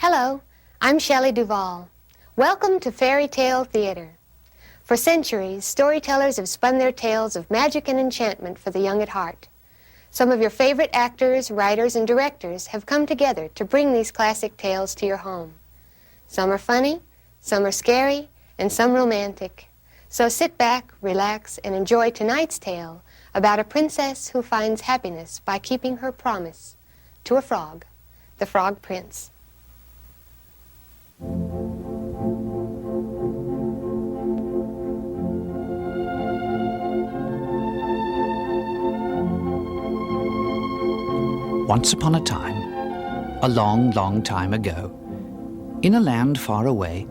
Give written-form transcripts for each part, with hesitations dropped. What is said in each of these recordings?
Hello, I'm Shelley Duvall. Welcome to Fairy Tale Theater. For centuries, storytellers have spun their tales of magic and enchantment for the young at heart. Some of your favorite actors, writers, and directors have come together to bring these classic tales to your home. Some are funny, some are scary, and some romantic. So sit back, relax, and enjoy tonight's tale about a princess who finds happiness by keeping her promise to a frog, the Frog Prince. Once upon a time, a long, long time ago, in a land far away,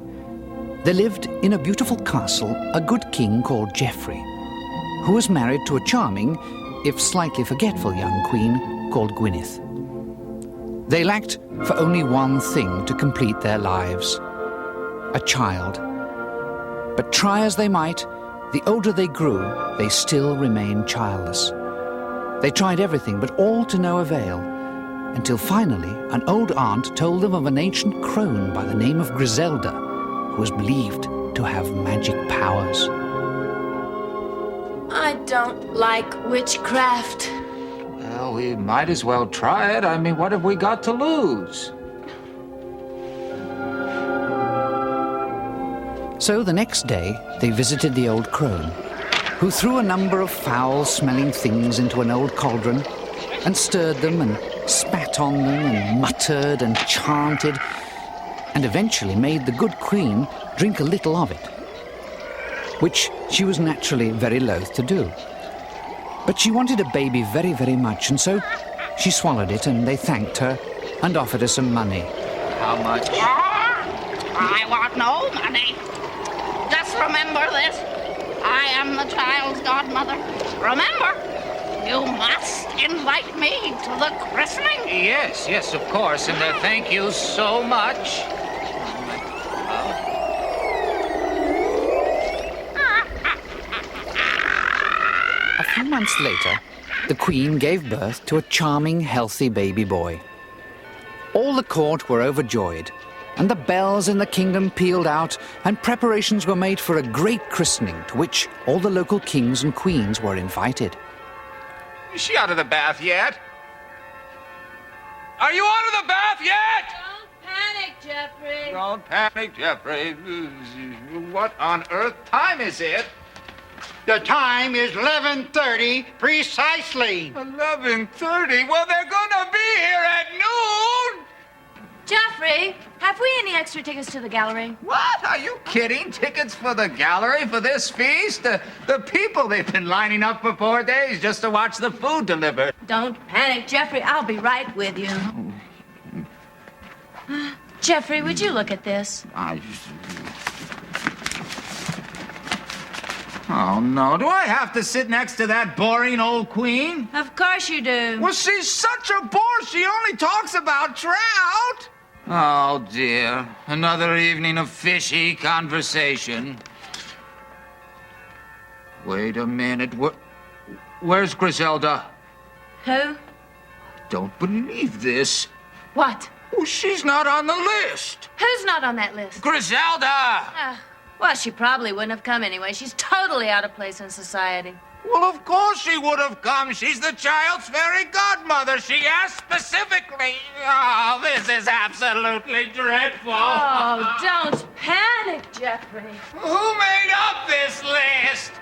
there lived in a beautiful castle a good king called Geoffrey, who was married to a charming, if slightly forgetful young queen called Gwyneth. They lacked for only one thing to complete their lives, a child. But try as they might, the older they grew, they still remained childless. They tried everything, but all to no avail, until finally an old aunt told them of an ancient crone by the name of Griselda, who was believed to have magic powers. I don't like witchcraft. Well, we might as well try it. I mean, what have we got to lose? So the next day, they visited the old crone, who threw a number of foul-smelling things into an old cauldron and stirred them and spat on them and muttered and chanted and eventually made the good queen drink a little of it, which she was naturally very loath to do. But she wanted a baby very, very much, and so she swallowed it, and they thanked her and offered her some money. How much? I want no money. Just remember this. I am the child's godmother. Remember, you must invite me to the christening. Yes, of course, and thank you so much. A few months later, the queen gave birth to a charming, healthy baby boy. All the court were overjoyed, and the bells in the kingdom pealed out, and preparations were made for a great christening to which all the local kings and queens were invited. Is she out of the bath yet? Are you out of the bath yet? Don't panic, Geoffrey. Don't panic, Geoffrey. What on earth time is it? The time is 11:30 precisely. 11:30? Well, they're gonna be here at noon! Geoffrey, have we any extra tickets to the gallery? What? Are you kidding? Tickets for the gallery for this feast? The people, they've been lining up for 4 days just to watch the food delivered. Don't panic, Geoffrey. I'll be right with you. Geoffrey, would you look at this? Oh, no. Do I have to sit next to that boring old queen? Of course you do. Well, she's such a bore. She only talks about trout. Oh, dear. Another evening of fishy conversation. Wait a minute. Where's Griselda? Who? Don't believe this. What? Oh, she's not on the list. Who's not on that list? Griselda! Well, she probably wouldn't have come anyway. She's totally out of place in society. Well, of course she would have come. She's the child's fairy godmother. She asked specifically. Oh, this is absolutely dreadful. Oh, don't panic, Geoffrey. Who made up this list?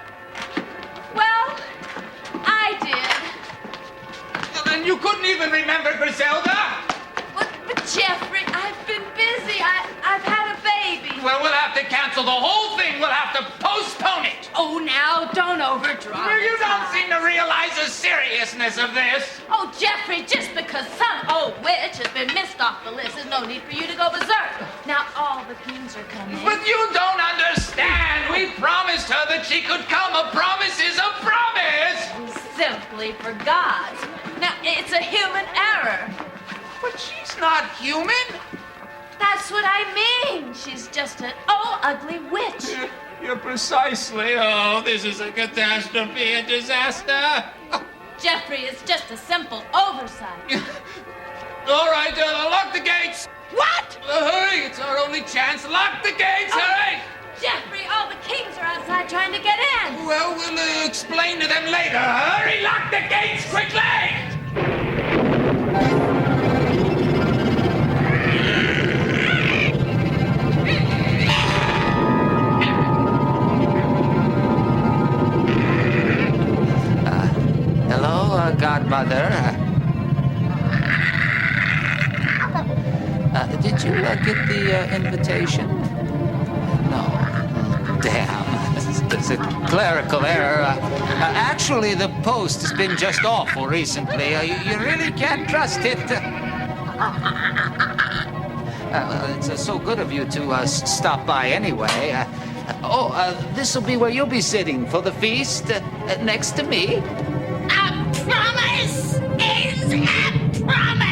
Well, I did. And you couldn't even remember Griselda? But Geoffrey, I've been busy. I've had a baby. Well, we'll have to cancel the whole thing. We'll have to postpone it. Oh, now, don't overdraw. You don't seem to realize the seriousness of this. Oh, Geoffrey, just because some old witch has been missed off the list, there's no need for you to go berserk. Now, all the kings are coming. But you don't understand. We promised her that she could come. A promise is a promise. We simply forgot. Now, it's a human error. But she's not human. That's what I mean. She's just an old, ugly witch. You're precisely. Oh, this is a catastrophe, a disaster. Geoffrey, it's just a simple oversight. All right, lock the gates. What? Hurry, it's our only chance. Lock the gates, hurry! Jeffrey, all the kings are outside trying to get in. Well, we'll explain to them later. Hurry, lock the gates quickly! Hello, Godmother. Did you get the invitation? No. Damn. It's a clerical error. Actually, the post has been just awful recently. You really can't trust it. Well, it's so good of you to stop by anyway. This will be where you'll be sitting for the feast, next to me. A promise is a promise!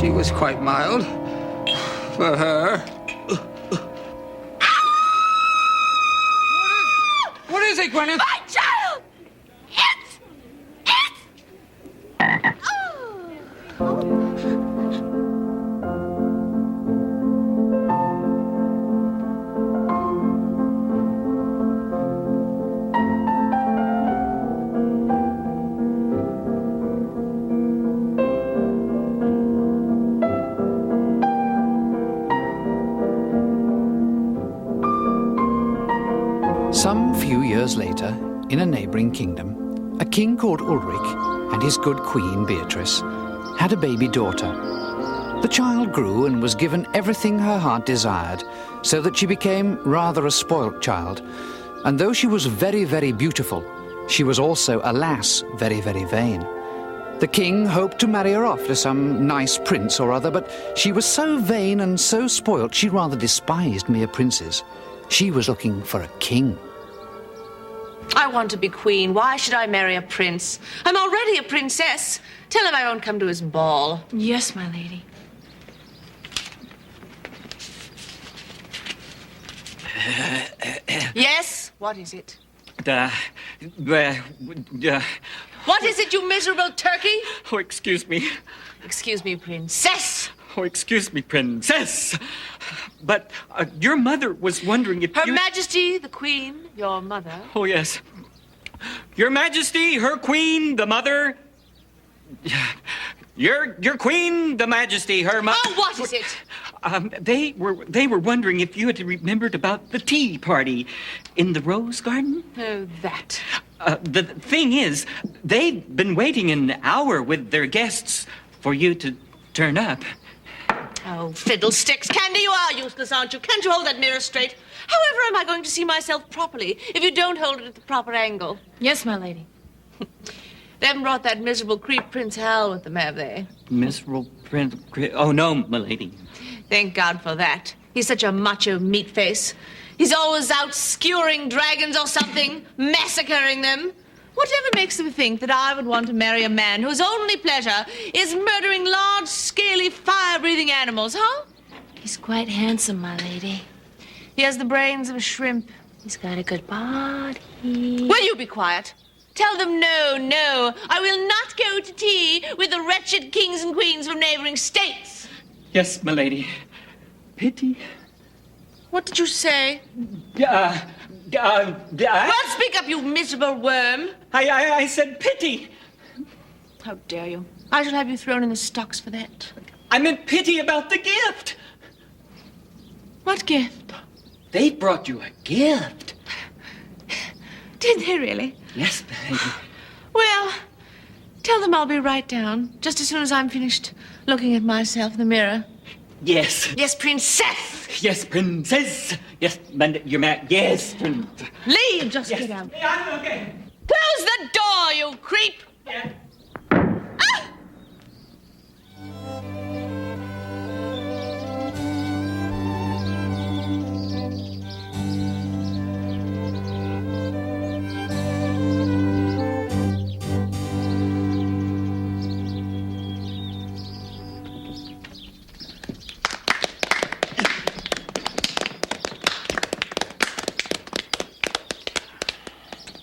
She was quite mild for her. What is it, Gwyneth? My child! It's... Some few years later, in a neighboring kingdom, a king called Ulrich and his good queen, Beatrice, had a baby daughter. The child grew and was given everything her heart desired, so that she became rather a spoilt child. And though she was very, very beautiful, she was also, alas, very, very vain. The king hoped to marry her off to some nice prince or other, but she was so vain and so spoilt she rather despised mere princes. She was looking for a king. I want to be queen. Why should I marry a prince? I'm already a princess. Tell him I won't come to his ball. Yes, my lady. Yes? What is it? What What is it, you miserable turkey? Oh, excuse me. Excuse me, princess. Oh, excuse me, princess. But your mother was wondering if Her you... Majesty, the Queen, your mother. Oh, yes. Your Majesty, her queen, the mother... Your queen, the Majesty, her mother... Oh, what is it? They were wondering if you had remembered about the tea party in the rose garden. Oh, that. The thing is, they've been waiting an hour with their guests for you to turn up. Oh, fiddlesticks. Candy, you are useless, aren't you? Can't you hold that mirror straight? However am I going to see myself properly if you don't hold it at the proper angle? Yes, my lady. They haven't brought that miserable creep Prince Hal with them, have they? Miserable Prince... Oh, no, milady. Thank God for that. He's such a macho meat face. He's always out skewering dragons or something, massacring them. Whatever makes them think that I would want to marry a man whose only pleasure is murdering large, scaly, fire-breathing animals, huh? He's quite handsome, my lady. He has the brains of a shrimp. He's got a good body. Will you be quiet? Tell them no, no. I will not go to tea with the wretched kings and queens from neighboring states. Yes, milady. Pity. What did you say? Well, Well, speak up, you miserable worm. I said pity. How dare you? I shall have you thrown in the stocks for that. I meant pity about the gift. What gift? They brought you a gift. Did they really? Yes, milady. Well, tell them I'll be right down, just as soon as I'm finished looking at myself in the mirror. Yes. Yes, princess! Yes, princess. Yes, you're mad. Yes, princess. Leave, just Yes. get out. Yeah, okay. Close the door, you creep! Yeah. Ah!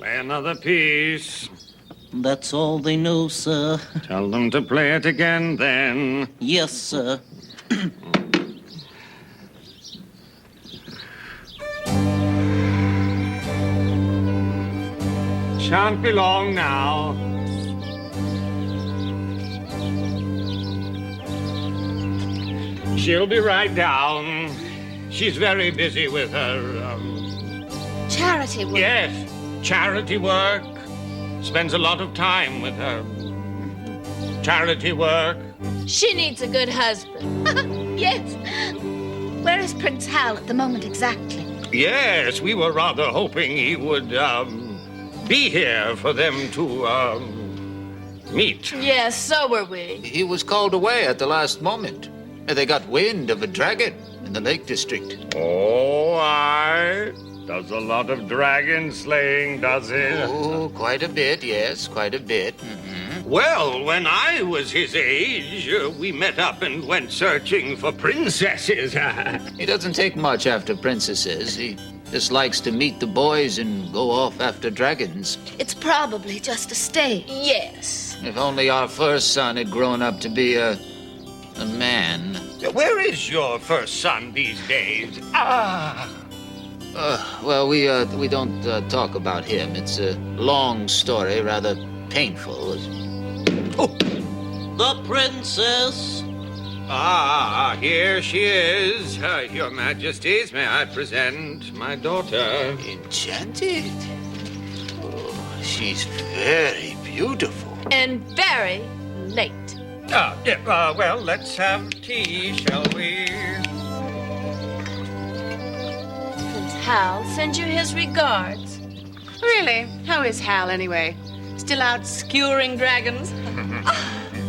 Play another piece. That's all they know, sir. Tell them to play it again, then. Yes, sir. Shan't be long now. She'll be right down. She's very busy with her, Charity work. Yes, charity work. Spends a lot of time with her. Charity work. She needs a good husband. Yes. Where is Prince Hal at the moment exactly? Yes, we were rather hoping he would, be here for them to, meet. Yes, so were we. He was called away at the last moment. They got wind of a dragon in the Lake District. Oh, aye. Does a lot of dragon slaying, does it? Oh, quite a bit, yes, quite a bit. Mm-hmm. Well, when I was his age, we met up and went searching for princesses. He doesn't take much after princesses. He just likes to meet the boys and go off after dragons. It's probably just a stage. Yes. If only our first son had grown up to be a man. Where is your first son these days? Well, we don't talk about him. It's a long story, rather painful. The princess. Here she is. Your Majesties, may I present my daughter? Enchanted? Oh, she's very beautiful. And very late. Well, let's have tea, shall we? Prince Hal sends you his regards. Really? How is Hal, anyway? Still out skewering dragons?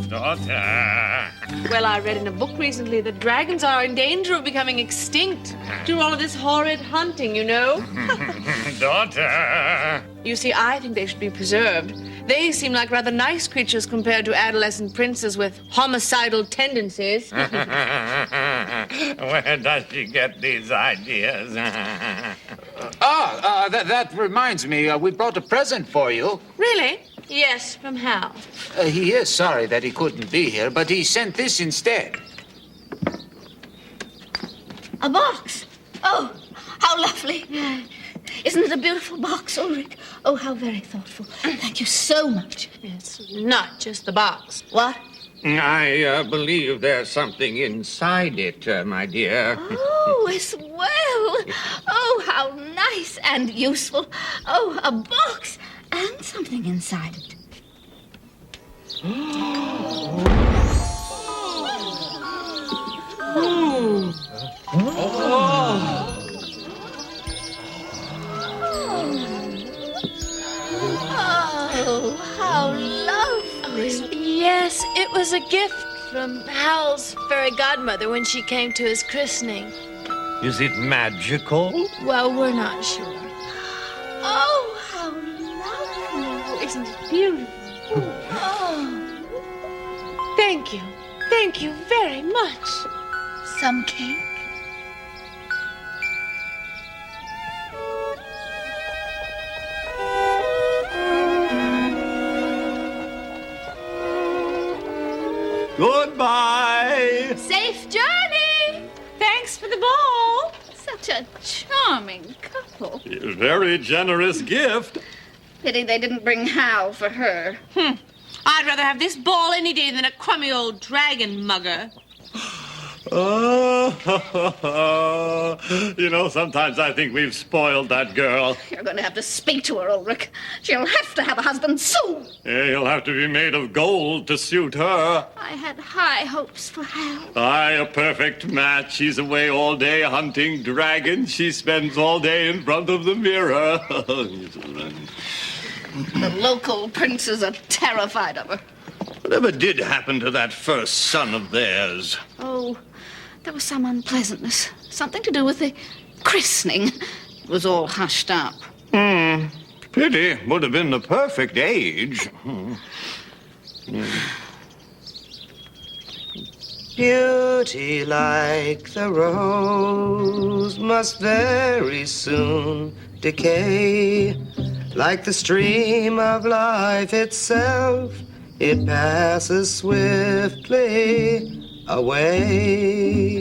Daughter. Well, I read in a book recently that dragons are in danger of becoming extinct through all of this horrid hunting, you know? Daughter. You see, I think they should be preserved. They seem like rather nice creatures compared to adolescent princes with homicidal tendencies. Where does she get these ideas? That reminds me, we brought a present for you. Really? Yes, from Hal. He is sorry that he couldn't be here, but he sent this instead. A box. Oh, how lovely. Isn't it a beautiful box, Ulrich? Oh, how very thoughtful. Thank you so much. It's not just the box. What? I believe there's something inside it, my dear. Oh, as well. Oh, how nice and useful. Oh, a box and something inside it. Oh, how lovely. Yes, it was a gift from Hal's fairy godmother when she came to his christening. Is it magical? Well, we're not sure. Oh, how lovely. Isn't it beautiful? Oh, Thank you. Thank you very much. some cake? Goodbye. Safe journey. Thanks for the ball. Such a charming couple. Very generous gift. Pity they didn't bring Hal for her. I'd rather have this ball any day than a crummy old dragon mugger. Sometimes I think we've spoiled that girl. You're going to have to speak to her, Ulrich. She'll have to have a husband soon. He'll have to be made of gold to suit her. I had high hopes for Hal. Aye, a perfect match. He's away all day hunting dragons. She spends all day in front of the mirror. The local princes are terrified of her. Whatever did happen to that first son of theirs? Oh, there was some unpleasantness. Something to do with the christening. It was all hushed up. Pity. Would have been the perfect age. Beauty like the rose must very soon decay. Like the stream of life itself, it passes swiftly away.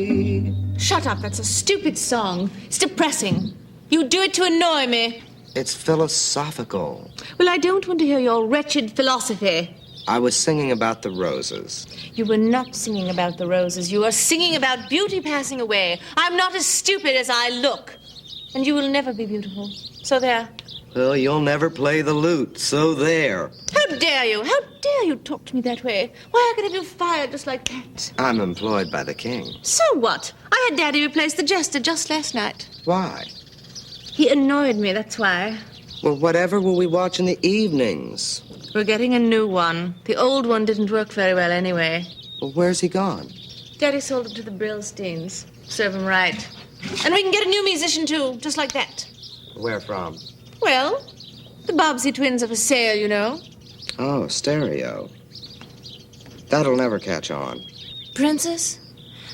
Shut up, that's a stupid song. It's depressing. You do it to annoy me. It's philosophical. Well, I don't want to hear your wretched philosophy. I was singing about the roses. You were not singing about the roses. You were singing about beauty passing away. I'm not as stupid as I look. And you will never be beautiful. So there. Well, you'll never play the lute, so there. How dare you? How dare you talk to me that way? Why, I could have you fired just like that. I'm employed by the king. So what? I had Daddy replace the jester just last night. Why? He annoyed me, that's why. Well, whatever will we watch in the evenings? We're getting a new one. The old one didn't work very well anyway. Well, where's he gone? Daddy sold it to the Brillsteins. Serve him right. And we can get a new musician, too, just like that. Where from? Well, the Bobbsey twins are for sale, you know. Oh, stereo. That'll never catch on. Princess,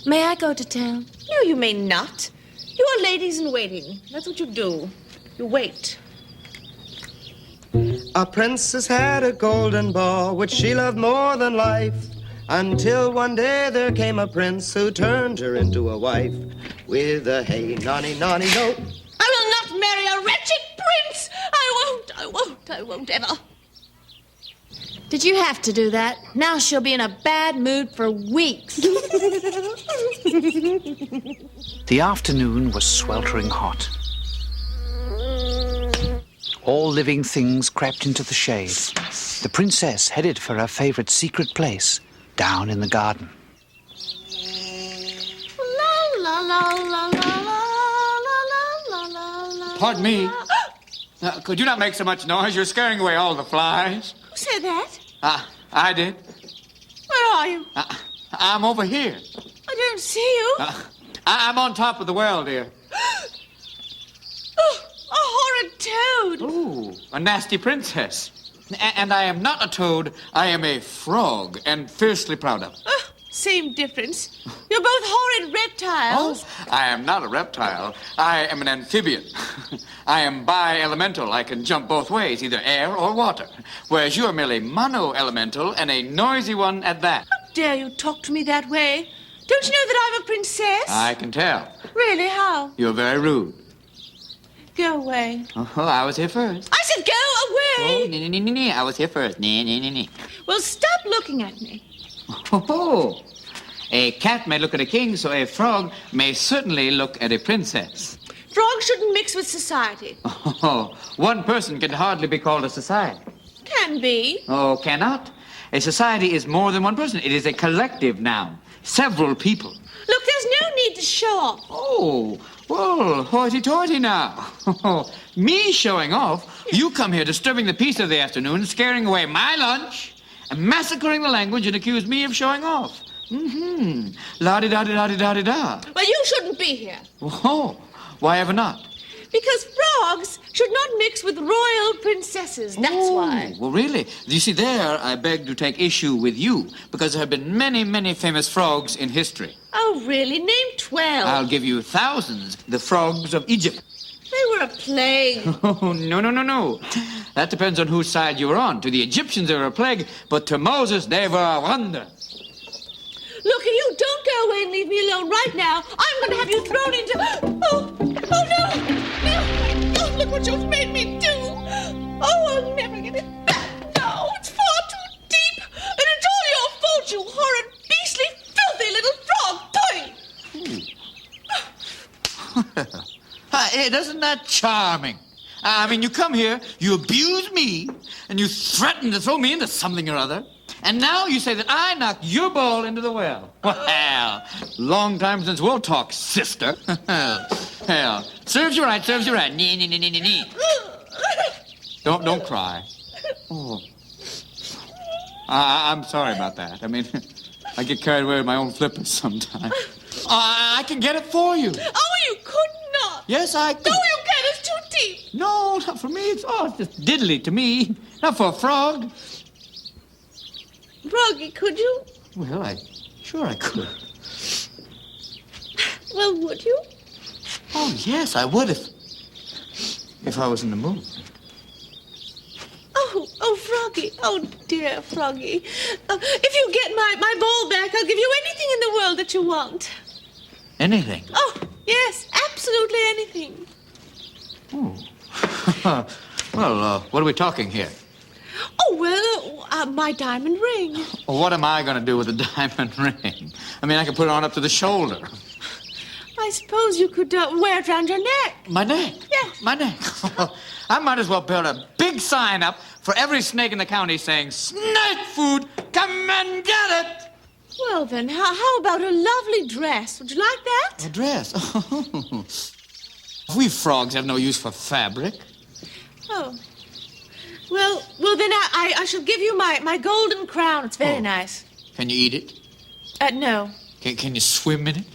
may I go to town? No, you may not. You are ladies in waiting. That's what you do. You wait. A princess had a golden ball, which she loved more than life, until one day there came a prince who turned her into a wife, with a hey, nonny, nonny, no. I will not marry a wretched prince! I won't ever. Did you have to do that? Now she'll be in a bad mood for weeks. The afternoon was sweltering hot. All living things crept into the shade. The princess headed for her favorite secret place, down in the garden. Pardon me. Could you not make so much noise? You're scaring away all the flies. Who said that? I did. Where are you? I'm over here. I don't see you. I'm on top of the well, dear. Oh, a horrid toad. Ooh, a nasty princess. And I am not a toad. I am a frog, and fiercely proud of it. Same difference. You're both horrid reptiles. Oh, I am not a reptile. I am an amphibian. I am bi-elemental. I can jump both ways, either air or water. Whereas you are merely mono-elemental, and a noisy one at that. How dare you talk to me that way? Don't you know that I'm a princess? I can tell. Really, how? You're very rude. Go away. Oh, I was here first. I said go away! Oh, nee. I was here first. Nee. Well, stop looking at me. Oh, a cat may look at a king, so a frog may certainly look at a princess. Frogs shouldn't mix with society. Oh, one person can hardly be called a society. Can be. Oh, cannot. A society is more than one person. It is a collective noun. Several people. Look, there's no need to show off. Oh, well, hoity-toity now. Me showing off? You come here disturbing the peace of the afternoon, scaring away my lunch, and massacring the language and accuse me of showing off. Mm-hmm. La-di-da-di-da-di-da-di-da. Well, you shouldn't be here. Oh, why ever not? Because frogs should not mix with royal princesses. That's why. Well, really? You see, there I beg to take issue with you, because there have been many, many famous frogs in history. Oh, really? Name 12. I'll give you thousands. The frogs of Egypt. They were a plague. Oh, no. That depends on whose side you were on. To the Egyptians, they were a plague, but to Moses, they were a wonder. Look, if you don't go away and leave me alone right now, I'm going to have you thrown into... Oh, no! No, look what you've made me do! Oh, I'll never get it back. No, it's far too deep. And it's all your fault, you horrid, beastly, filthy little frog. Toy! Isn't that charming? I mean, you come here, you abuse me, and you threaten to throw me into something or other. And now you say that I knocked your ball into the well. Well, long time since we'll talk, sister. Well, serves you right. Nee. Don't cry. Oh. I'm sorry about that. I mean, I get carried away with my own flippers sometimes. I can get it for you. Oh, you could not. Yes, I could. No, you can't. It's too deep. No, not for me. It's just diddly to me. Not for a frog. Froggy, could you? Well, sure I could. Well, would you? Oh, yes, I would if I was in the mood. Oh, Froggy. Oh, dear Froggy. If you get my ball back, I'll give you anything in the world that you want. Anything? Oh, yes, absolutely anything. Well, what are we talking here? Oh, well, my diamond ring. Well, what am I going to do with a diamond ring? I mean, I can put it on up to the shoulder. I suppose you could wear it around your neck. My neck? Yeah. My neck. I might as well build a big sign up for every snake in the county saying, "Snake food, come and get it!" Well, then, how about a lovely dress? Would you like that? A dress? We frogs have no use for fabric. Oh. Well, then I shall give you my golden crown. It's very nice. Can you eat it? No. Can you swim in it?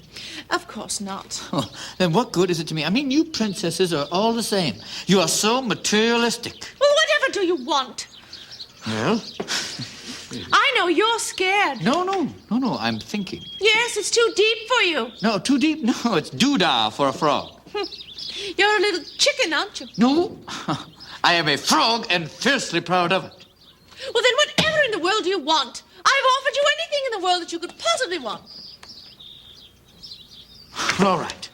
Of course not. Oh, then what good is it to me? I mean, you princesses are all the same. You are so materialistic. Well, whatever do you want? Well? I know you're scared. No, I'm thinking. Yes, it's too deep for you. No, too deep? No, it's doodah for a frog. You're a little chicken, aren't you? No, I am a frog and fiercely proud of it. Well, then whatever in the world do you want? I've offered you anything in the world that you could possibly want. All right.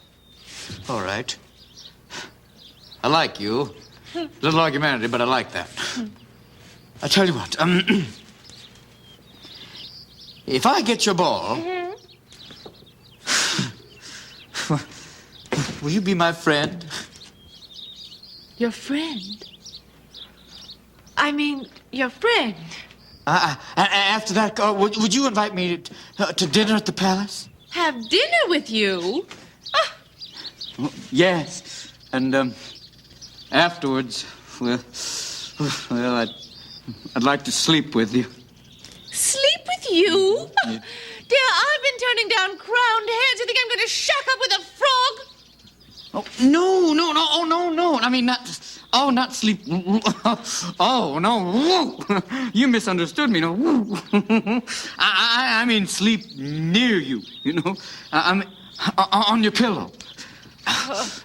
I like you. A little argumentative, but I like that. I tell you what, if I get your ball, will you be my friend? Your friend? I mean, your friend. After that, would you invite me to dinner at the palace? Have dinner with you? Yes, and afterwards, well, I'd like to sleep with you. Sleep with you? Yeah. Dear, I've been turning down crowned heads. You think I'm going to shack up with a frog? Oh, no. I mean, not sleep. Oh, no. You misunderstood me, no. I mean sleep near you, you know. I mean, on your pillow.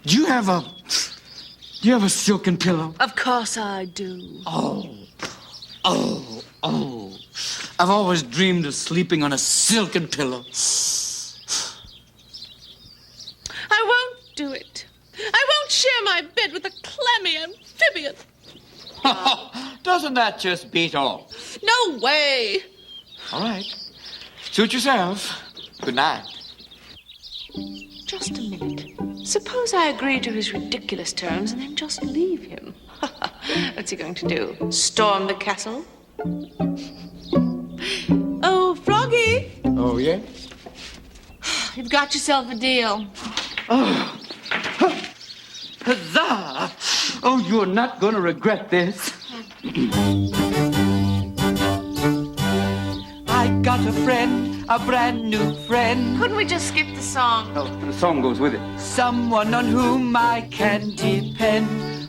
Do you have a silken pillow? Of course I do. Oh. I've always dreamed of sleeping on a silken pillow. I won't do it. I won't share my bed with a clammy amphibian. Doesn't that just beat all? No way. All right. Suit yourself. Good night. Just a minute. Suppose I agree to his ridiculous terms and then just leave him. What's he going to do? Storm the castle? Oh, Froggy. Oh, yeah? You've got yourself a deal. Oh. Huzzah! Oh, you're not going to regret this. I got a friend, a brand new friend. Couldn't we just skip the song? Oh, the song goes with it. Someone on whom I can depend,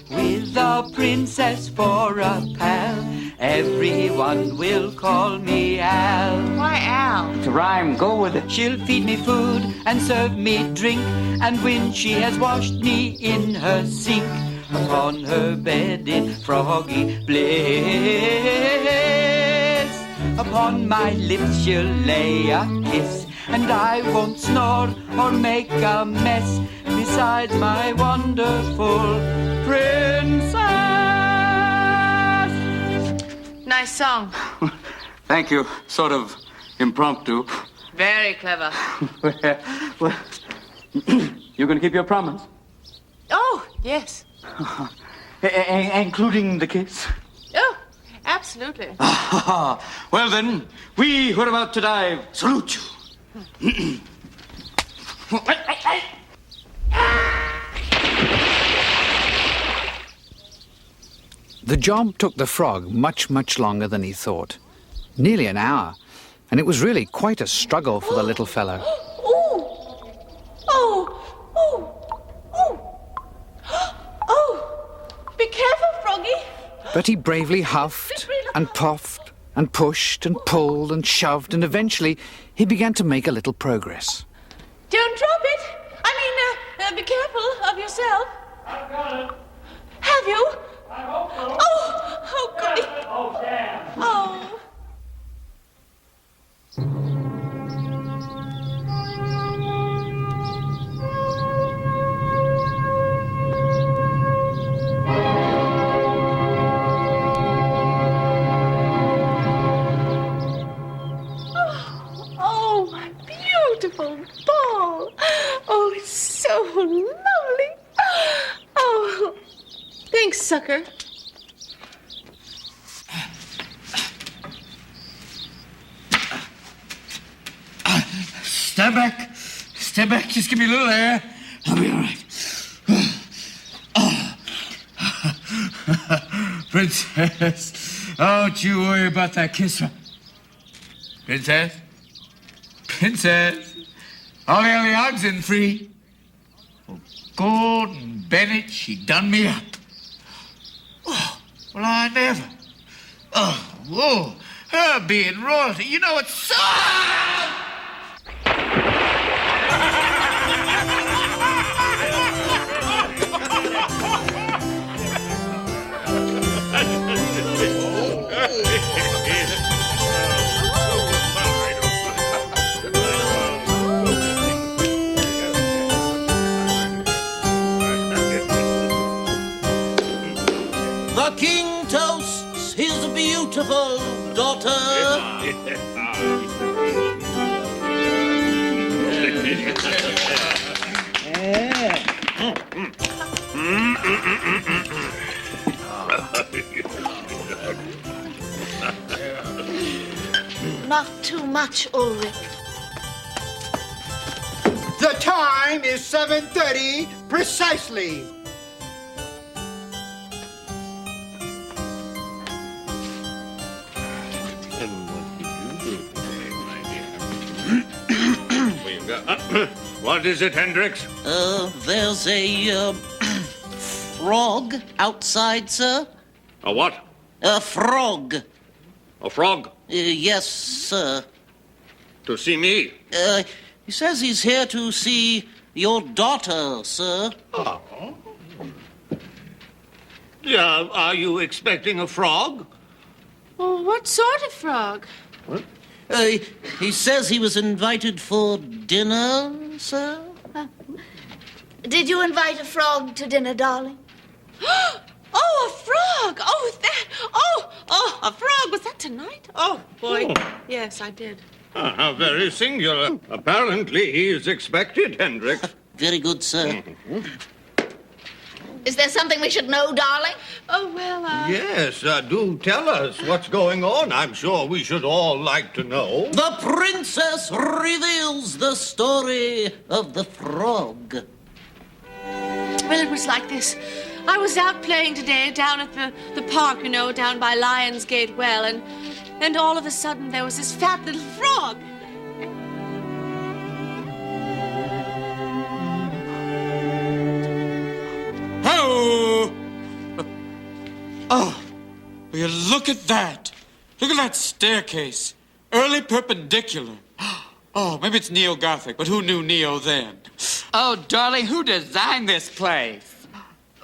with a princess for a pal. Everyone will call me Al. Why Al? To rhyme, go with it. She'll feed me food and serve me drink, and when she has washed me in her sink, upon her bed in froggy bliss, upon my lips she'll lay a kiss, and I won't snore or make a mess beside my wonderful princess. Nice song. Thank you. Sort of impromptu. Very clever. Well, you're going to keep your promise? Oh, yes. Including the kiss? Oh, absolutely. Well, then, we who are about to dive salute you. The job took the frog much, much longer than he thought. Nearly an hour. And it was really quite a struggle for the little fellow. Be careful, Froggy. But he bravely huffed and puffed and pushed and pulled and shoved, and eventually he began to make a little progress. Don't drop it. Be careful of yourself. I've got it. Have you? I hope so. Oh, goody. Oh, sucker. Step back. Step back. Just give me a little air. I'll be all right. Princess, don't you worry about that kiss. Princess? Princess? Ollie Oxen free. Oh, Gordon Bennett, she done me up. Oh, well, I never. Oh, whoa. Her being royalty, you know it's so... The king toasts his beautiful daughter. Not too much, Ulrich. The time is 7:30 precisely. What is it, Hendricks? There's a frog outside, sir. A what? A frog. A frog? Yes, sir. To see me? He says he's here to see your daughter, sir. Oh. Yeah, are you expecting a frog? Oh, what sort of frog? What? He says he was invited for dinner, sir. Did you invite a frog to dinner, darling? Oh, a frog! Oh, that! Oh, a frog! Was that tonight? Oh, boy. Oh. Yes, I did. How very singular. Apparently he is expected, Hendricks. Very good, sir. Is there something we should know, darling? Oh, well, Yes, do tell us what's going on. I'm sure we should all like to know. The princess reveals the story of the frog. Well, it was like this. I was out playing today down at the park, you know, down by Lionsgate Well, and all of a sudden there was this fat little frog. Oh, will you look at that. Look at that staircase. Early perpendicular. Oh, maybe it's neo-Gothic, but who knew neo then? Oh, darling, who designed this place?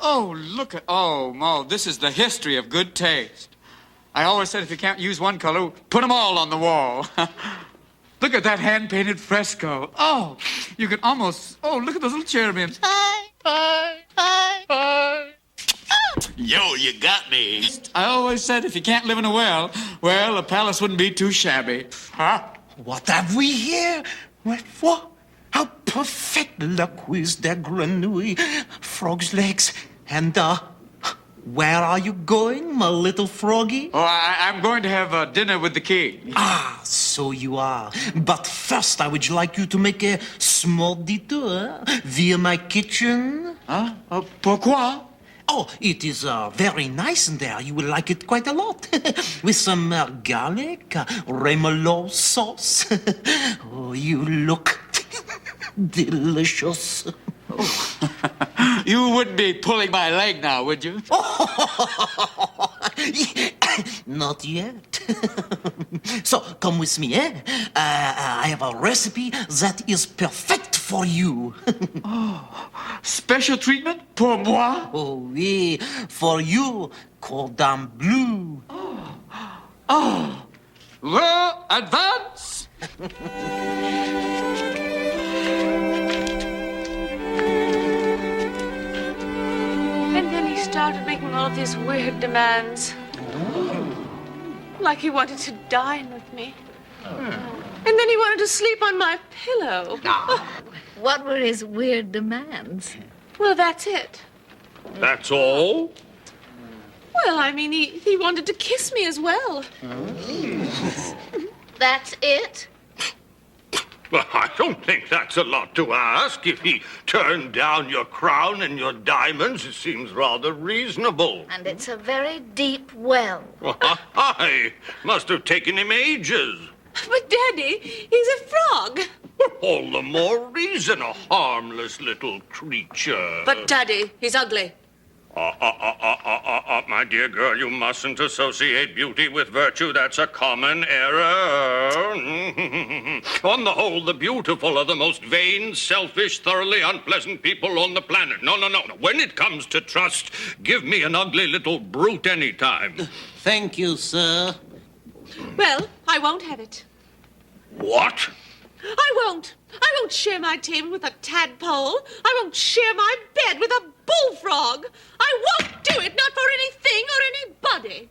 Oh, look at... Oh, this is the history of good taste. I always said if you can't use one color, put them all on the wall. Look at that hand-painted fresco. Oh, you can almost... Oh, look at those little cherubims. Yo, you got me. I always said if you can't live in a well, a palace wouldn't be too shabby. Huh? What have we here? What? How perfect la quiz de grenouille. Frog's legs. And, where are you going, my little froggy? Oh, I'm going to have dinner with the king. Ah, so you are. But first, I would like you to make a small detour via my kitchen. Huh? Pourquoi? Oh, it is very nice in there. You will like it quite a lot. With some garlic, remoulade sauce. Oh, you look delicious. Oh. You wouldn't be pulling my leg now, would you? Not yet. So, come with me, eh? I have a recipe that is perfect for you. Oh, special treatment pour moi? Oh, oui, for you, cordon bleu. Oh, well, advance. And then he started making all of these weird demands. Like he wanted to dine with me. And then he wanted to sleep on my pillow. What were his weird demands? Well, that's it. That's all? Well, I mean, he wanted to kiss me as well. That's it? Well, I don't think that's a lot to ask. If he turned down your crown and your diamonds, it seems rather reasonable. And it's a very deep well. I must have taken him ages. But, Daddy, he's a frog. All the more reason, a harmless little creature. But, Daddy, he's ugly. My dear girl, you mustn't associate beauty with virtue. That's a common error. On the whole, the beautiful are the most vain, selfish, thoroughly unpleasant people on the planet. No. When it comes to trust, give me an ugly little brute any time. Thank you, sir. Well, I won't have it. What? I won't. I won't share my table with a tadpole. I won't share my bed with a bullfrog. I won't do it, not for anything or anybody.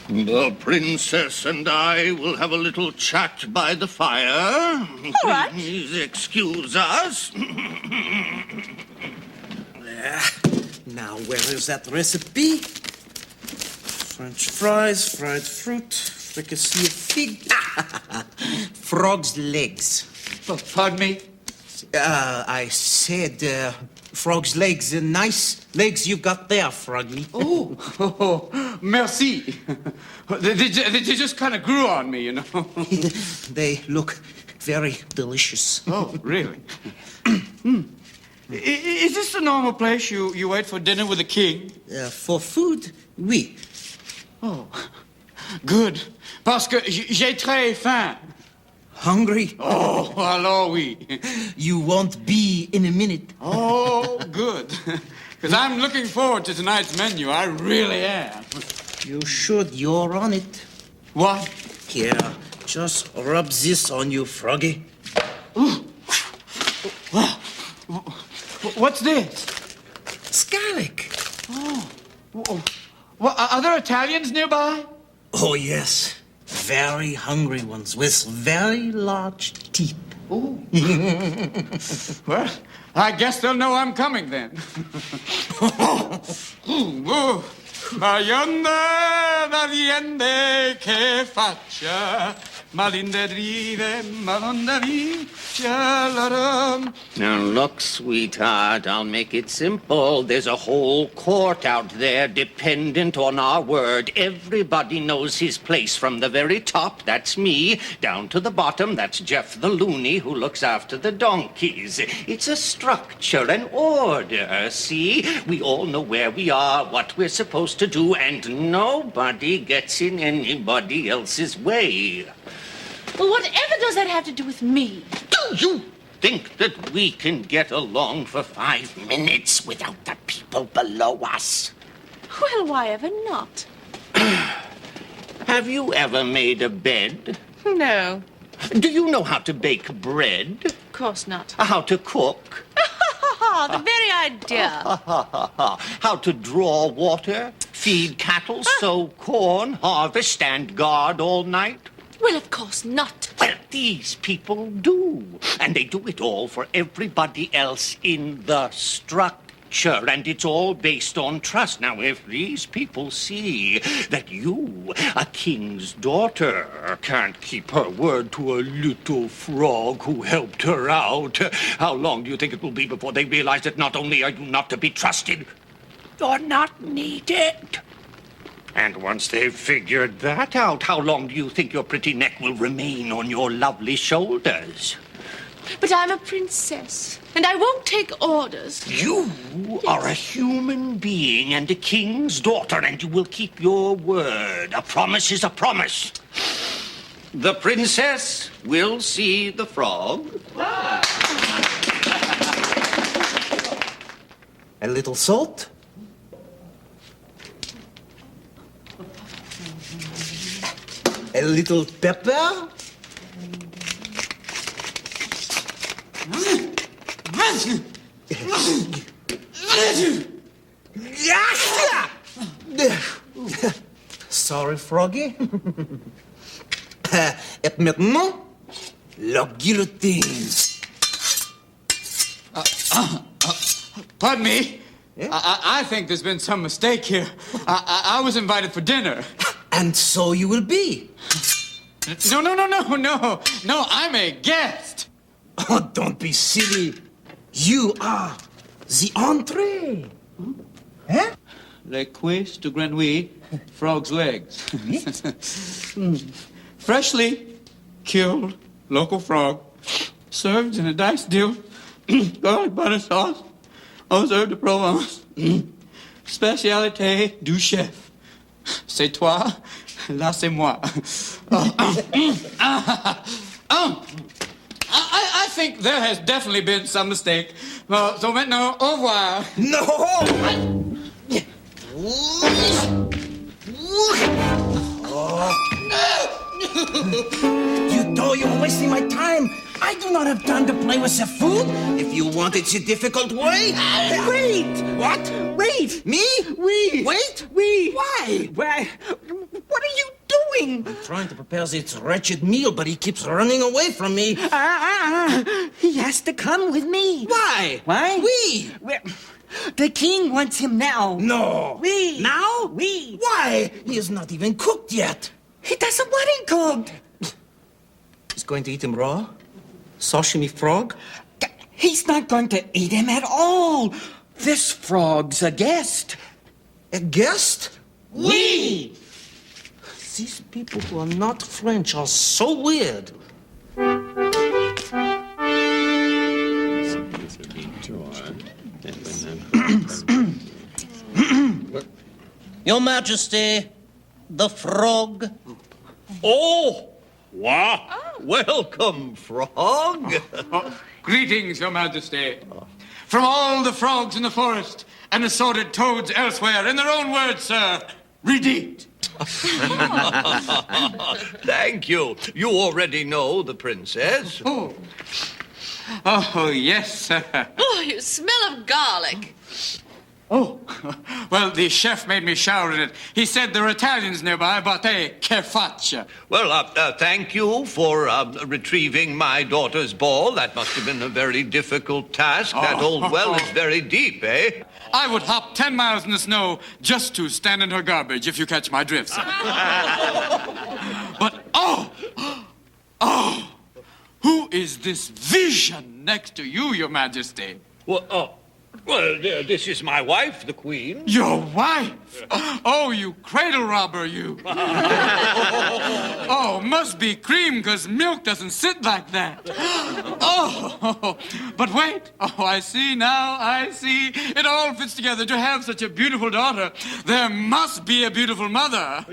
The princess and I will have a little chat by the fire. All right. Please excuse us. There. Now, where is that recipe? French fries, fried fruit, fricassee of fig. Frog's legs. Pardon me? I said frog's legs. Nice legs you've got there, Froggy. Oh, merci. They just kind of grew on me, you know. They look very delicious. Oh, really? Is this the normal place you wait for dinner with the king? For food, oui. Oh, good. Parce que j'ai très faim. Hungry? Oh, alors oui. You won't be in a minute. Oh, good. Because I'm looking forward to tonight's menu. I really am. You should. You're on it. What? Here, just rub this on you, Froggy. Wow. What's this? Scallic. Oh. Well, are there Italians nearby? Oh, yes. Very hungry ones with very large teeth. Oh. Well, I guess they'll know I'm coming then. Allende che faccia, malinde drive, malonda vicia. Now look, sweetheart, I'll make it simple. There's a whole court out there dependent on our word. Everybody knows his place from the very top, that's me, down to the bottom, that's Jeff the loony who looks after the donkeys. It's a structure, an order, see? We all know where we are, what we're supposed to do, and nobody gets in anybody else's way. Well, whatever does that have to do with me? Do you think that we can get along for 5 minutes without the people below us? Well, why ever not? Have you ever made a bed? No. Do you know how to bake bread? Of course not. How to cook? The very idea. How to draw water, feed cattle, sow corn, harvest, stand guard all night? Well, of course not. Well, these people do. And they do it all for everybody else in the structure. And it's all based on trust. Now, if these people see that you, a king's daughter, can't keep her word to a little frog who helped her out, how long do you think it will be before they realize that not only are you not to be trusted, you're not needed? And once they've figured that out, how long do you think your pretty neck will remain on your lovely shoulders? But I'm a princess, and I won't take orders. You are a human being and a king's daughter, and you will keep your word. A promise is a promise. The princess will see the frog. A little salt? A little pepper? Sorry, Froggy. Et maintenant, la guillotine. Pardon me. I think there's been some mistake here. I was invited for dinner. And so you will be. No, I'm a guest. Oh, don't be silly. You are the entree. Huh? Le cuisse de grenouille, frog's legs. Freshly killed local frog, served in a diced dill, garlic butter sauce, aux herbes de Provence. Spécialité du chef. C'est toi, là c'est moi. I think there has definitely been some mistake. So maintenant, au revoir. No! You know you're wasting my time. I do not have time to play with the food. If you want it the difficult way... Wait! What? Wait! Me? Oui. Wait? Oui. Why? Why? What are you doing? I'm trying to prepare this wretched meal, but he keeps running away from me. He has to come with me. Why? Why? We. The king wants him now. No. We. Now? We. Why? He is not even cooked yet. He doesn't want him cooked. He's going to eat him raw? Sashimi frog? He's not going to eat him at all. This frog's a guest. A guest? We. These people who are not French are so weird. Your Majesty, the frog. Oh! Wow! Welcome, frog. Greetings, Your Majesty. From all the frogs in the forest and assorted toads elsewhere, in their own words, sir, redeemed. Thank you. You already know the princess. Oh, yes, sir. Oh, you smell of garlic. Oh, well, the chef made me shower in it. He said there are Italians nearby, but they che faccia. Well, thank you for retrieving my daughter's ball. That must have been a very difficult task. That old well is very deep, eh? I would hop 10 miles in the snow just to stand in her garbage, if you catch my drift, sir. But, who is this vision next to you, Your Majesty? Well, this is my wife, the Queen. Your wife? Oh, you cradle robber, you. Oh, must be cream, because milk doesn't sit like that. Oh, but wait. Oh, I see now, I see. It all fits together. To have such a beautiful daughter, there must be a beautiful mother.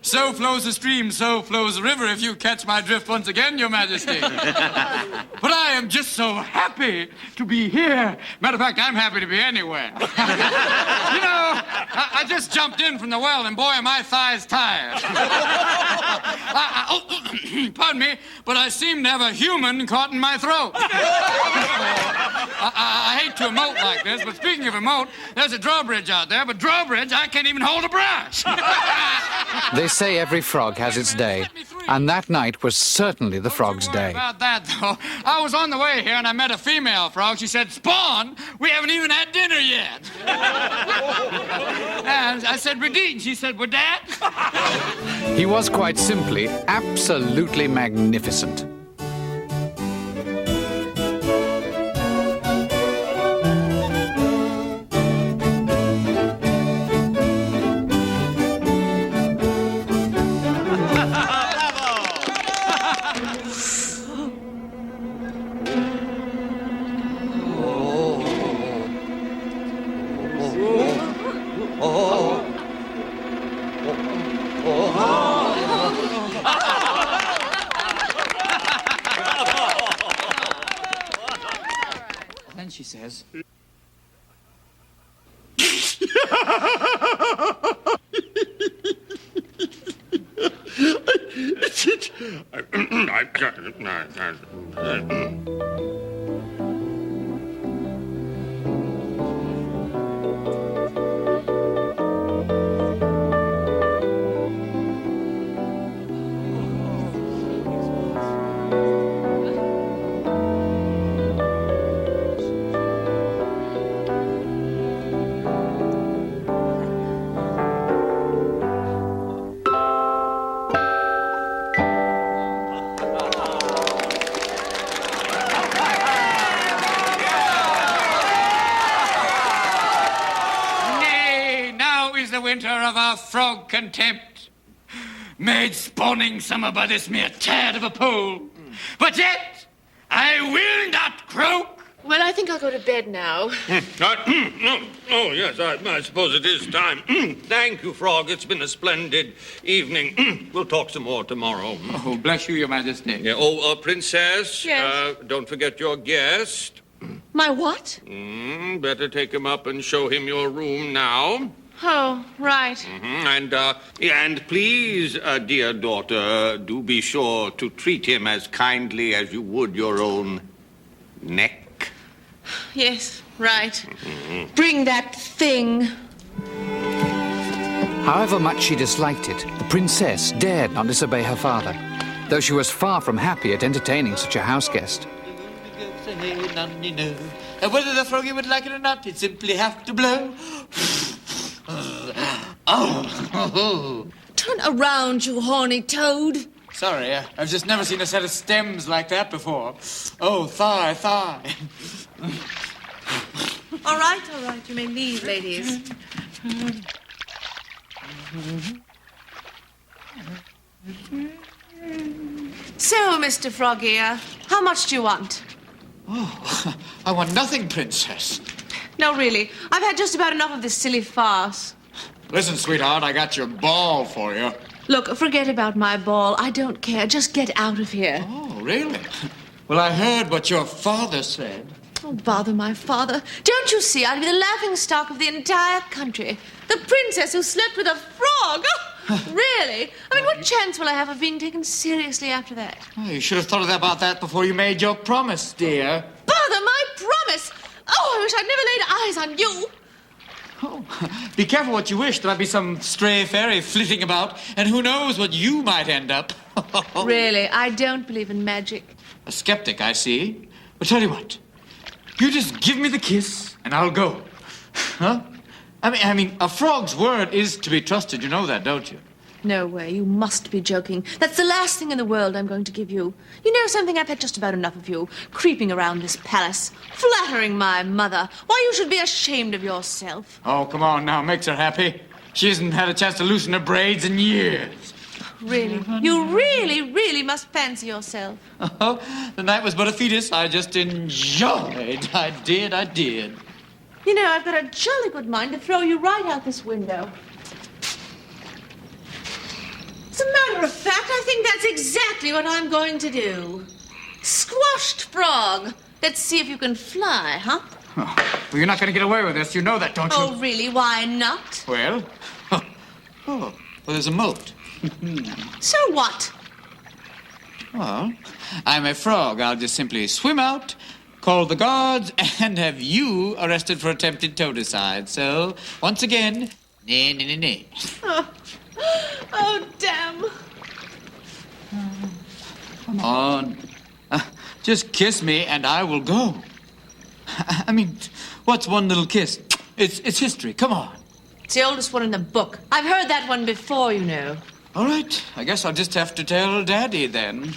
So flows the stream, so flows the river, if you catch my drift once again, Your Majesty. But I am just so happy to be here. Matter of fact, I'm happy to be anywhere. You know, I just jumped in from the well, and boy, are my thighs tired. Pardon me, but I seem to have a human caught in my throat. I hate to emote like this, but speaking of emote, there's a drawbridge out there, but drawbridge, I can't even hold a brush. They say every frog has its day, and that night was certainly the frog's day. About that, though, I was on the way here, and I met a female frog. She said, "Spawn, we haven't even had dinner yet." And I said, "Redeem." She said, "With that?" He was quite simply absolutely magnificent. Then she says, frog contempt. Made spawning summer by this mere tad of a pole. But yet, I will not croak. Well, I think I'll go to bed now. Oh, yes, I suppose it is time. Thank you, Frog. It's been a splendid evening. We'll talk some more tomorrow. Oh, bless you, Your Majesty. Yeah. Oh, Princess. Yes? Don't forget your guest. My what? Better take him up and show him your room now. Oh, right. And please, dear daughter, do be sure to treat him as kindly as you would your own neck. Yes, right. Bring that thing. However much she disliked it, the princess dared not disobey her father, though she was far from happy at entertaining such a house guest. And whether the froggy would like it or not, he'd simply have to blow. Oh. Turn around, you horny toad. Sorry, I've just never seen a set of stems like that before. Oh, thigh. All right, you may leave, ladies. So, Mr. Froggy, how much do you want? Oh, I want nothing, Princess. No, really. I've had just about enough of this silly farce. Listen, sweetheart, I got your ball for you. Look, forget about my ball. I don't care. Just get out of here. Oh, really? Well, I heard what your father said. Oh, bother my father. Don't you see? I'd be the laughingstock of the entire country. The princess who slept with a frog. Oh, really? I mean, what chance will I have of being taken seriously after that? Oh, you should have thought about that before you made your promise, dear. Bother my promise! Oh, I wish I'd never laid eyes on you. Oh, be careful what you wish. There might be some stray fairy flitting about, and who knows what you might end up. Really, I don't believe in magic. A skeptic, I see. But tell you what. You just give me the kiss, and I'll go. Huh? I mean, a frog's word is to be trusted. You know that, don't you? No way. You must be joking. That's the last thing in the world I'm going to give you. You know something? I've had just about enough of you. Creeping around this palace. Flattering my mother. Why, you should be ashamed of yourself. Oh, come on now. Makes her happy. She hasn't had a chance to loosen her braids in years. Really? You really must fancy yourself. Oh, the night was but a fetus. I just enjoyed. I did. You know, I've got a jolly good mind to throw you right out this window. As a matter of fact, I think that's exactly what I'm going to do. Squashed frog. Let's see if you can fly, huh? Oh, well, you're not going to get away with this. You know that, don't you? Oh, really? Why not? Well, well, there's a moat. So what? Well, I'm a frog. I'll just simply swim out, call the guards, and have you arrested for attempted toadicide. So, once again, nay. Oh, damn. Come on. Just kiss me and I will go. I mean, what's one little kiss? It's history. Come on. It's the oldest one in the book. I've heard that one before, you know. All right. I guess I'll just have to tell Daddy then.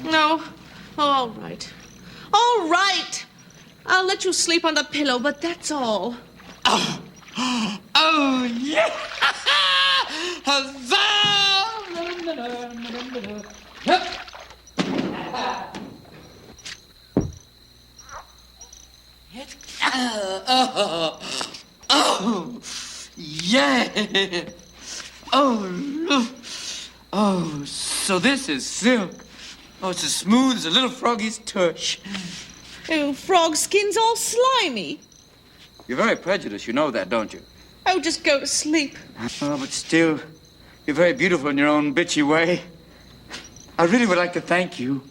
No. Oh, all right. All right. I'll let you sleep on the pillow, but that's all. Oh, yeah! Huzzah! Oh, yeah! Oh, look! Oh, so this is silk. Oh, it's as smooth as a little froggy's tush. Oh, frog skin's all slimy. You're very prejudiced, you know that, don't you? Oh, just go to sleep. Oh, but still, you're very beautiful in your own bitchy way. I really would like to thank you.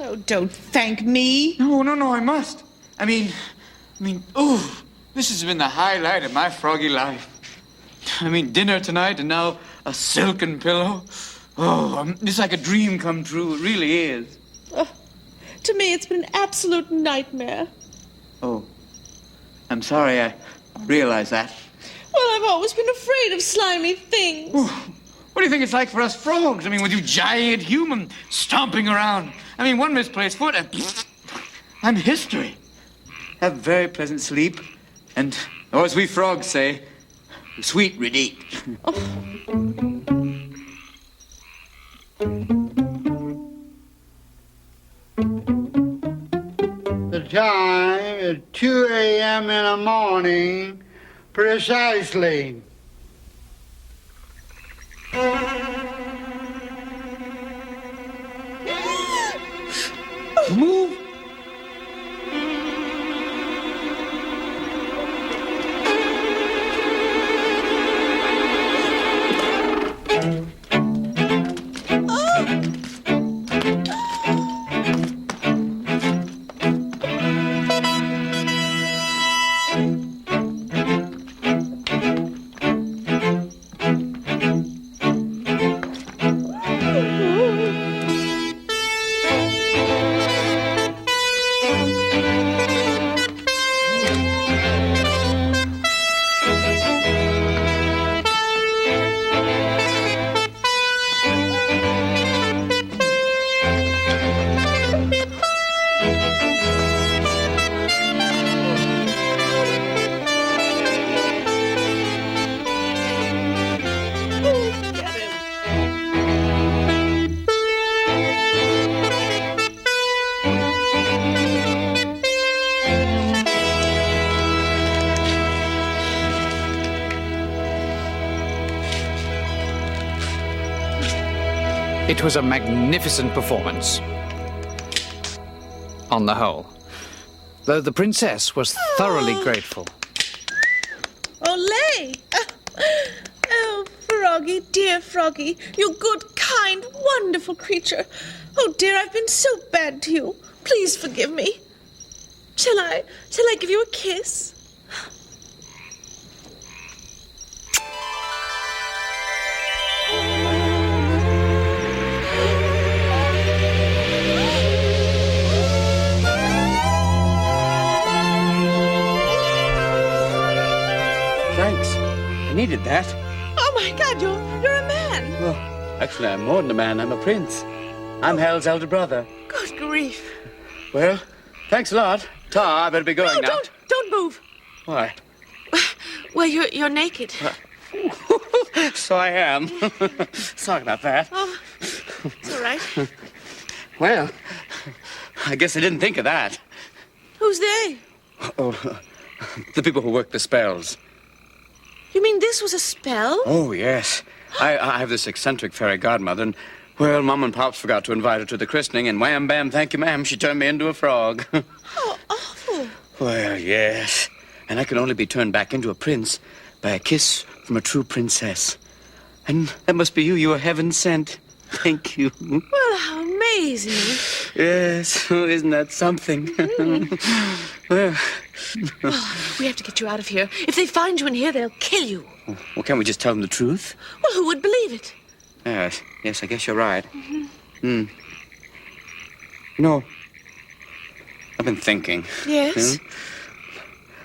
Oh, don't thank me. No, I must. I mean, oh, this has been the highlight of my froggy life. I mean, dinner tonight and now a silken pillow. Oh, it's like a dream come true. It really is. Oh, to me, it's been an absolute nightmare. Oh, I'm sorry I realize that. Well, I've always been afraid of slimy things. Oh, what do you think it's like for us frogs? I mean, with you giant human stomping around. I mean, one misplaced foot and I'm history. Have very pleasant sleep. And, as we frogs say, Sweet Ready. The time is 2 a.m. in the morning, precisely. Move. It was a magnificent performance, on the whole, though the princess was thoroughly grateful. Olé! Oh, Froggy, dear Froggy, you good, kind, wonderful creature. Oh, dear, I've been so bad to you. Please forgive me. Shall I give you a kiss? Thanks. I needed that. Oh, my God, you're a man. Well, actually, I'm more than a man. I'm a prince. I'm Hal's elder brother. Good grief. Well, thanks a lot. Tar, I better be going No, now. don't move. Why? Well, you're naked. So I am. Sorry about that. Oh, it's all right. Well, I guess I didn't think of that. Who's they? Oh, the people who work the spells. You mean this was a spell? Oh, yes. I have this eccentric fairy godmother, and, well, Mom and Pops forgot to invite her to the christening, and wham, bam, thank you, ma'am, she turned me into a frog. How awful. Well, yes. And I can only be turned back into a prince by a kiss from a true princess. And that must be you. You are heaven sent. Thank you. Well, how amazing. Yes, isn't that something? Well, Oh, we have to get you out of here. If they find you in here, they'll kill you. well, can't we just tell them the truth? Well, who would believe it? Yes, I guess you're right. No. I've been thinking. Yes?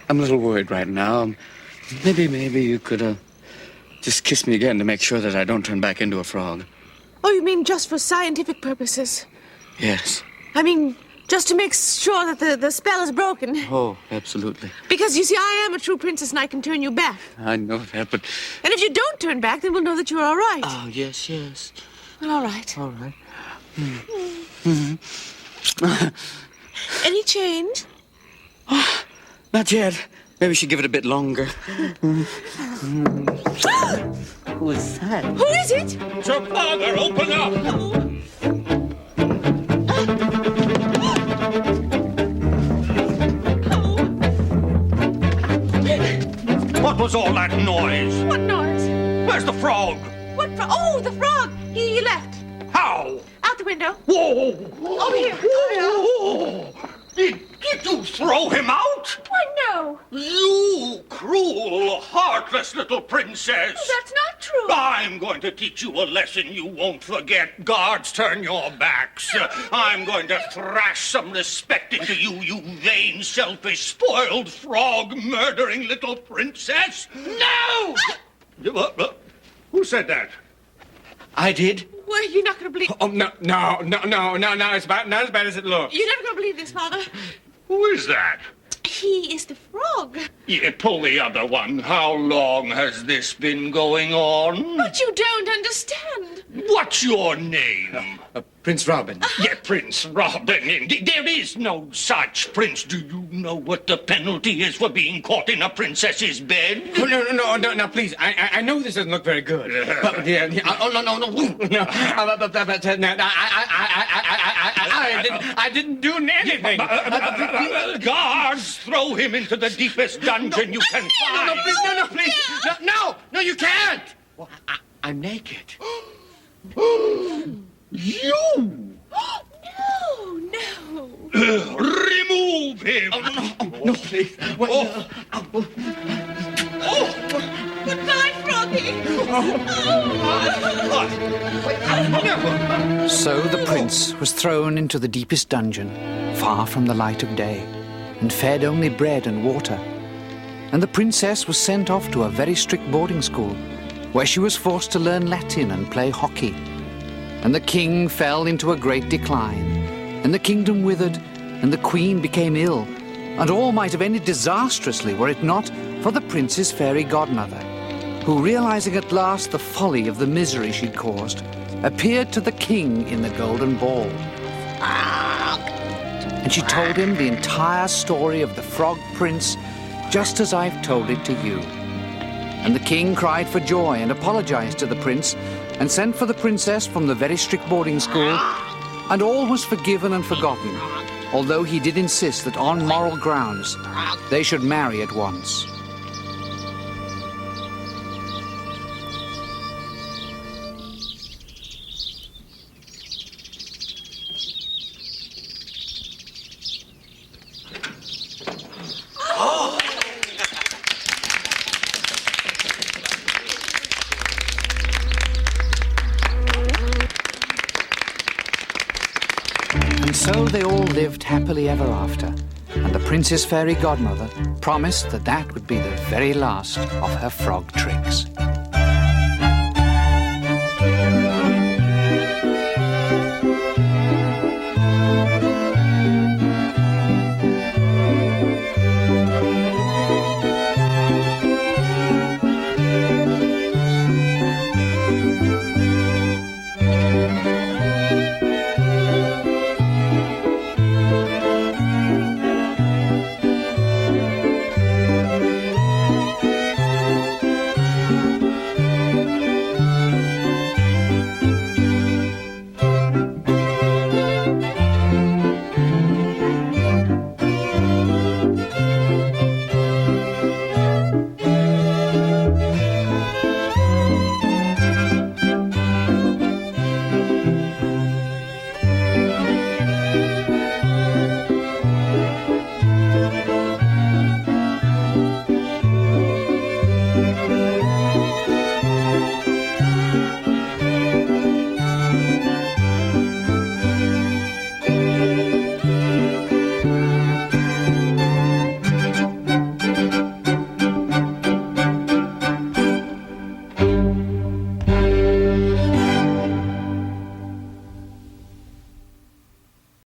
I'm a little worried right now. Maybe you could, just kiss me again to make sure that I don't turn back into a frog. Oh, you mean just for scientific purposes? Yes. I mean, just to make sure that the spell is broken. Oh, absolutely. Because, you see, I am a true princess and I can turn you back. I know that, but... And if you don't turn back, then we'll know that you're all right. Oh, yes. Well, all right. All right. Any change? Not yet. Maybe we should give it a bit longer. Who is that? Who is it? It's your father. Open up. What was all that noise? What noise? Where's the frog? What frog? Oh, the frog. He left. How? Out the window. Whoa! Over here. Whoa! Did you throw him out? Why, no. You cruel, heartless little princess. That's not true. I'm going to teach you a lesson you won't forget. Guards, turn your backs. I'm going to thrash some respect into you, you vain, selfish, spoiled, frog-murdering little princess. No! Who said that? I did. Well, you're not going to believe... Oh, no, it's not as bad as it looks. You're never going to believe this, Father. Who is that? he is the frog. Yeah, pull the other one. How long has this been going on? But you don't understand. What's your name? Prince Robin. Yeah, Prince Robin. Indeed. There is no such prince. Do you know what the penalty is for being caught in a princess's bed? Oh, no, please. I know this doesn't look very good. But, I didn't do anything. Guards, throw him into the deepest dungeon you can find. Please. No, you can't. Well, I'm naked. You! No. Remove him! No, please. Goodbye, Froggy. So the prince was thrown into the deepest dungeon, far from the light of day, and fed only bread and water. And the princess was sent off to a very strict boarding school, where she was forced to learn Latin and play hockey. And the king fell into a great decline, and the kingdom withered, and the queen became ill, and all might have ended disastrously were it not for the prince's fairy godmother, who, realizing at last the folly of the misery she'd caused, appeared to the king in the golden ball. And she told him the entire story of the Frog Prince, just as I've told it to you. And the king cried for joy and apologized to the prince, and sent for the princess from the very strict boarding school, and all was forgiven and forgotten, although he did insist that on moral grounds they should marry at once. And so they all lived happily ever after, and the prince's fairy godmother promised that that would be the very last of her frog tricks.